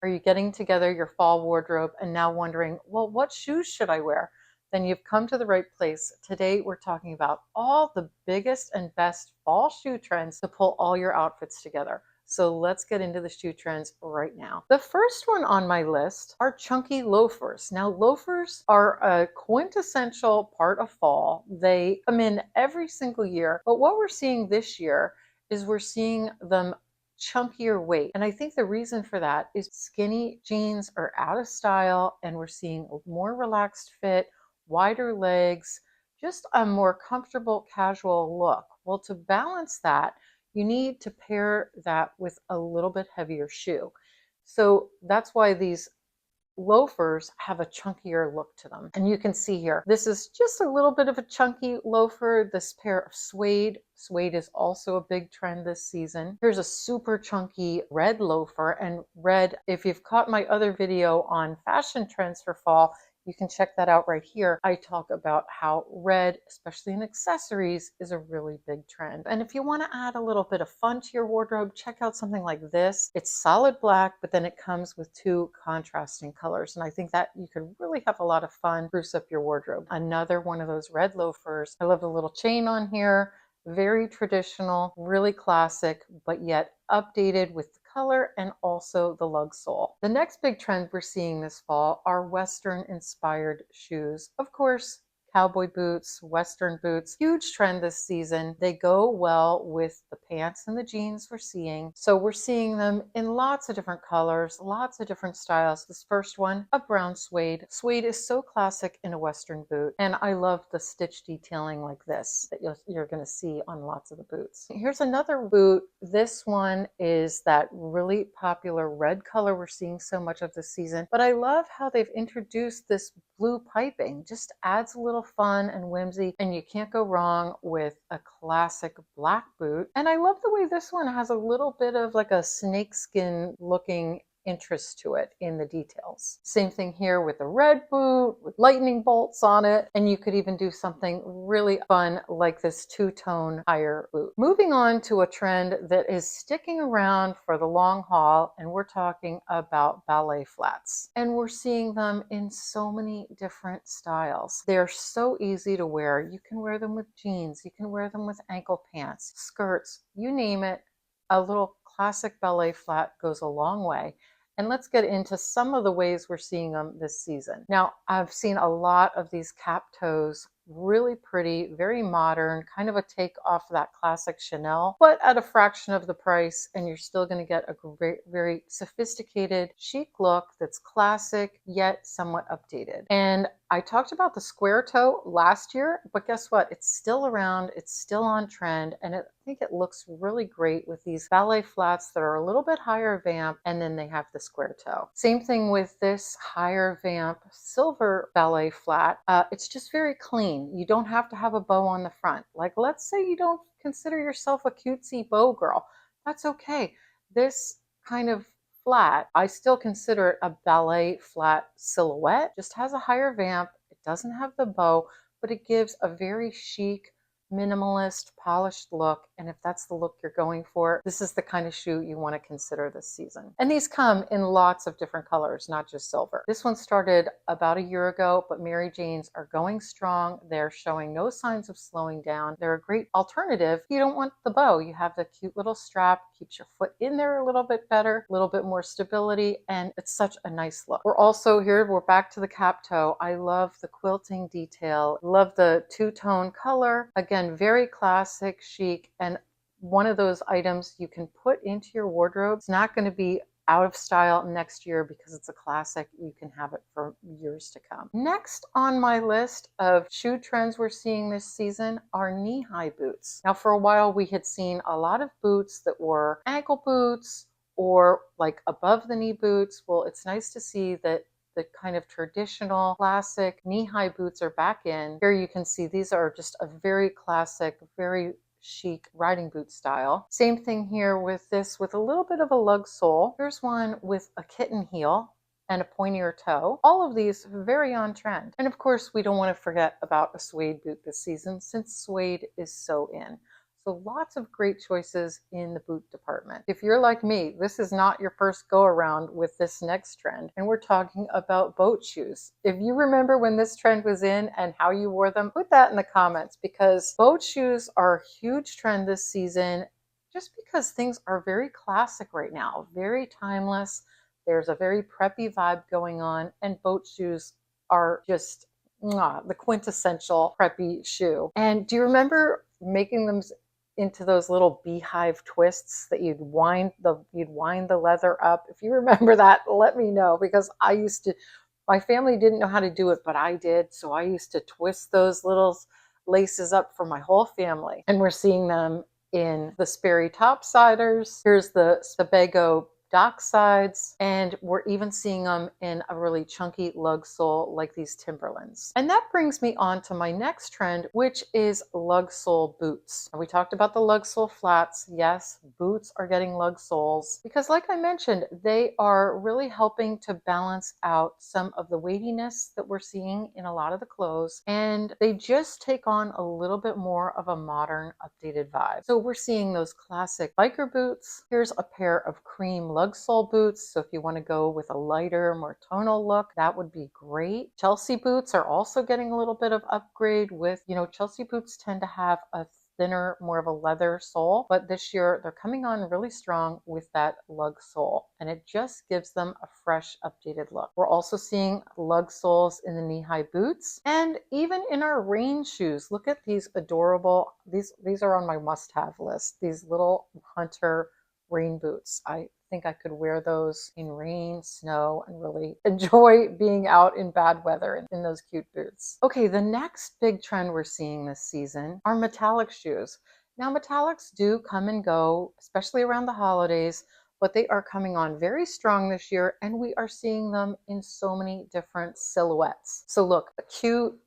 Are you getting together your fall wardrobe and now wondering, well, what shoes should I wear? Then you've come to the right place. Today, we're talking about all the biggest and best fall shoe trends to pull all your outfits together. So let's get into the shoe trends right now. The first one on my list are chunky loafers. Now, loafers are a quintessential part of fall. They come in every single year, but what we're seeing this year is we're seeing them chunkier weight. And I think the reason for that is skinny jeans are out of style and we're seeing a more relaxed fit, wider legs, just a more comfortable casual look. Well, to balance that, you need to pair that with a little bit heavier shoe. So that's why these loafers have a chunkier look to them. And you can see here, this is just a little bit of a chunky loafer, this pair of suede. Suede is also a big trend this season. Here's a super chunky red loafer, and red, if you've caught my other video on fashion trends for fall, you can check that out right here. I talk about how red, especially in accessories, is a really big trend. And if you want to add a little bit of fun to your wardrobe, check out something like this. It's solid black, but then it comes with two contrasting colors. And I think that you could really have a lot of fun, spruce up your wardrobe. Another one of those red loafers. I love the little chain on here. Very traditional, really classic, but yet updated with the color and also the lug sole. The next big trend we're seeing this fall are Western inspired shoes. Of course, cowboy boots, Western boots, huge trend this season. They go well with the pants and the jeans we're seeing. So we're seeing them in lots of different colors, lots of different styles. This first one, a brown suede. Suede is so classic in a Western boot. And I love the stitch detailing like this that you're going to see on lots of the boots. Here's another boot. This one is that really popular red color we're seeing so much of this season. But I love how they've introduced this blue piping. Just adds a little fun and whimsy, and you can't go wrong with a classic black boot. And I love the way this one has a little bit of like a snakeskin looking interest to it in the details. Same thing here with the red boot with lightning bolts on it, and you could even do something really fun like this two-tone higher boot. Moving on to a trend that is sticking around for the long haul, and we're talking about ballet flats. And we're seeing them in so many different styles. They're so easy to wear. You can wear them with jeans, you can wear them with ankle pants, skirts, you name it. A little classic ballet flat goes a long way. And let's get into some of the ways we're seeing them this season. Now, I've seen a lot of these cap toes, really pretty, very modern, kind of a take off that classic Chanel, but at a fraction of the price, and you're still going to get a great, very sophisticated, chic look that's classic, yet somewhat updated. And I talked about the square toe last year, but guess what? It's still around, it's still on trend, and I think it looks really great with these ballet flats that are a little bit higher vamp, and then they have the square toe. Same thing with this higher vamp silver ballet flat. It's just very clean. You don't have to have a bow on the front. Like, let's say you don't consider yourself a cutesy bow girl. That's okay. This kind of flat, I still consider it a ballet flat silhouette. Just has a higher vamp. It doesn't have the bow, but it gives a very chic, minimalist, polished look. And if that's the look you're going for, this is the kind of shoe you want to consider this season. And these come in lots of different colors, not just silver. This one started about a year ago, but Mary Janes are going strong. They're showing no signs of slowing down. They're a great alternative. You don't want the bow. You have the cute little strap, keeps your foot in there a little bit better, a little bit more stability, and it's such a nice look. We're back to the cap toe. I love the quilting detail. Love the two-tone color. Again, very classic, chic, and one of those items you can put into your wardrobe. It's not going to be out of style next year because it's a classic. You can have it for years to come. Next on my list of shoe trends we're seeing this season are knee-high boots. Now, for a while, we had seen a lot of boots that were ankle boots or like above the knee boots. Well, it's nice to see that the kind of traditional classic knee-high boots are back in. Here you can see these are just a very classic, very chic riding boot style. Same thing here with this with a little bit of a lug sole. Here's one with a kitten heel and a pointier toe. All of these very on trend. And of course, we don't want to forget about a suede boot this season since suede is so in. So lots of great choices in the boot department. If you're like me, this is not your first go around with this next trend, and we're talking about boat shoes. If you remember when this trend was in and how you wore them, put that in the comments, because boat shoes are a huge trend this season just because things are very classic right now, very timeless. There's a very preppy vibe going on, and boat shoes are just the quintessential preppy shoe. And do you remember making them into those little beehive twists that you'd wind the leather up? If you remember that, let me know, because I used to. My family didn't know how to do it, but I did. So I used to twist those little laces up for my whole family. And we're seeing them in the Sperry topsiders. Here's the Sebago dock sides, and we're even seeing them in a really chunky lug sole like these Timberlands. And that brings me on to my next trend, which is Lug-Sole Boots. And we talked about the Lug-Sole Flats. Yes, boots are getting lug soles because, like I mentioned, they are really helping to balance out some of the weightiness that we're seeing in a lot of the clothes, and they just take on a little bit more of a modern, updated vibe. So we're seeing those classic biker boots. Here's a pair of cream Lug-Sole boots. So if you want to go with a lighter, more tonal look, that would be great. Chelsea boots are also getting a little bit of upgrade with, Chelsea boots tend to have a thinner, more of a leather sole, but this year they're coming on really strong with that lug sole, and it just gives them a fresh, updated look. We're also seeing lug soles in the knee-high boots, and even in our rain shoes. Look at these adorable, these are on my must-have list, these little hunter rain boots. I think I could wear those in rain, snow, and really enjoy being out in bad weather in those cute boots. Okay, the next big trend we're seeing this season are metallic shoes. Now, metallics do come and go, especially around the holidays, but they are coming on very strong this year, and we are seeing them in so many different silhouettes. So look, cute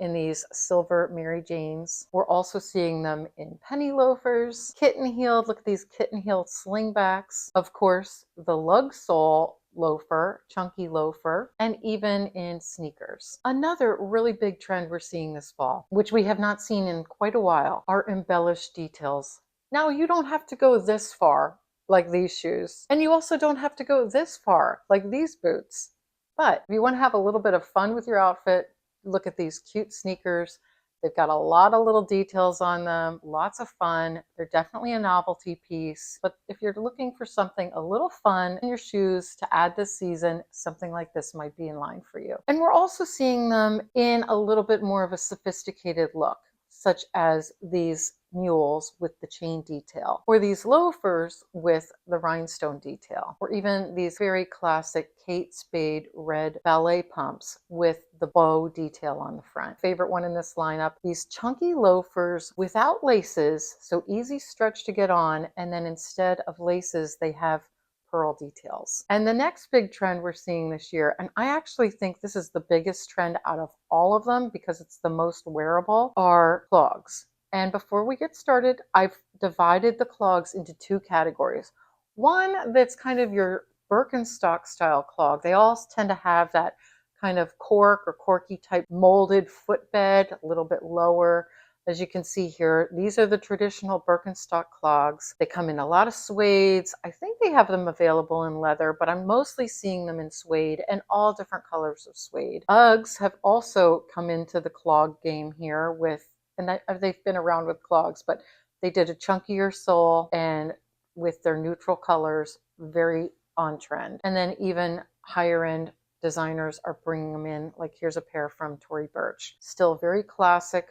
in these silver Mary Janes. We're also seeing them in penny loafers, kitten heeled. Look at these kitten heeled slingbacks. Of course, the lug sole loafer, chunky loafer, and even in sneakers. Another really big trend we're seeing this fall, which we have not seen in quite a while, are embellished details. Now, you don't have to go this far like these shoes, and you also don't have to go this far like these boots. But if you want to have a little bit of fun with your outfit, look at these cute sneakers. They've got a lot of little details on them, lots of fun. They're definitely a novelty piece. But if you're looking for something a little fun in your shoes to add this season, something like this might be in line for you. And we're also seeing them in a little bit more of a sophisticated look, such as these mules with the chain detail, or these loafers with the rhinestone detail, or even these very classic Kate Spade red ballet pumps with the bow detail on the front. Favorite one in this lineup, these chunky loafers without laces, so easy stretch to get on, and then instead of laces, they have pearl details. And the next big trend we're seeing this year, and I actually think this is the biggest trend out of all of them because it's the most wearable, are clogs. And before we get started, I've divided the clogs into two categories. One that's kind of your Birkenstock style clog. They all tend to have that kind of cork or corky type molded footbed, a little bit lower. As you can see here, these are the traditional Birkenstock clogs. They come in a lot of suedes. I think they have them available in leather, but I'm mostly seeing them in suede and all different colors of suede. Uggs have also come into the clog game here with, and they've been around with clogs, but they did a chunkier sole and with their neutral colors, very on trend. And then even higher end designers are bringing them in. Like here's a pair from Tory Burch. Still very classic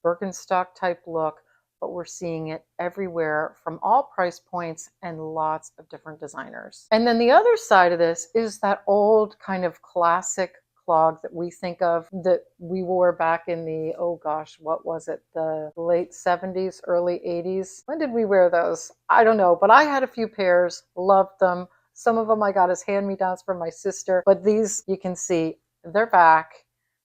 Birkenstock type look, but we're seeing it everywhere from all price points and lots of different designers. And then the other side of this is that old kind of classic clog that we think of that we wore back in the, oh gosh, what was it? The late 70s, early 80s. When did we wear those? I don't know, but I had a few pairs, loved them. Some of them I got as hand-me-downs from my sister, but these you can see they're back.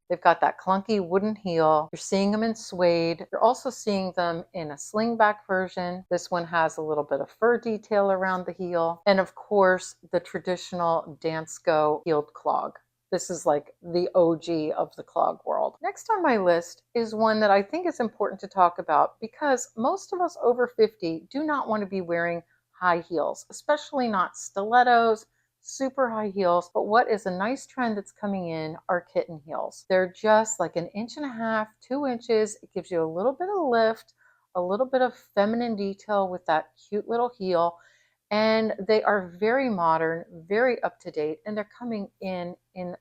They've got that clunky wooden heel. You're seeing them in suede. You're also seeing them in a slingback version. This one has a little bit of fur detail around the heel. And of course, the traditional Dansko heeled clog. This is like the OG of the clog world. Next on my list is one that I think is important to talk about because most of us over 50 do not want to be wearing high heels, especially not stilettos, super high heels. But what is a nice trend that's coming in are kitten heels. They're just like 1.5 inches, 2 inches. It gives you a little bit of lift, a little bit of feminine detail with that cute little heel. And they are very modern, very up to date, and they're coming in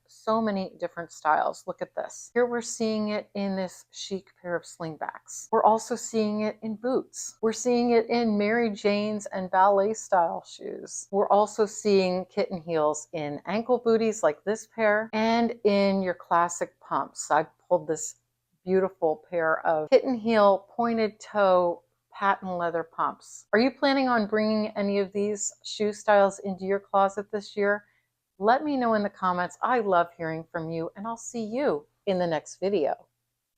so many different styles. Look at this. Here we're seeing it in this chic pair of slingbacks. We're also seeing it in boots. We're seeing it in Mary Jane's and ballet style shoes. We're also seeing kitten heels in ankle booties like this pair and in your classic pumps. I pulled this beautiful pair of kitten heel pointed toe patent leather pumps. Are you planning on bringing any of these shoe styles into your closet this year? Let me know in the comments. I love hearing from you, and I'll see you in the next video.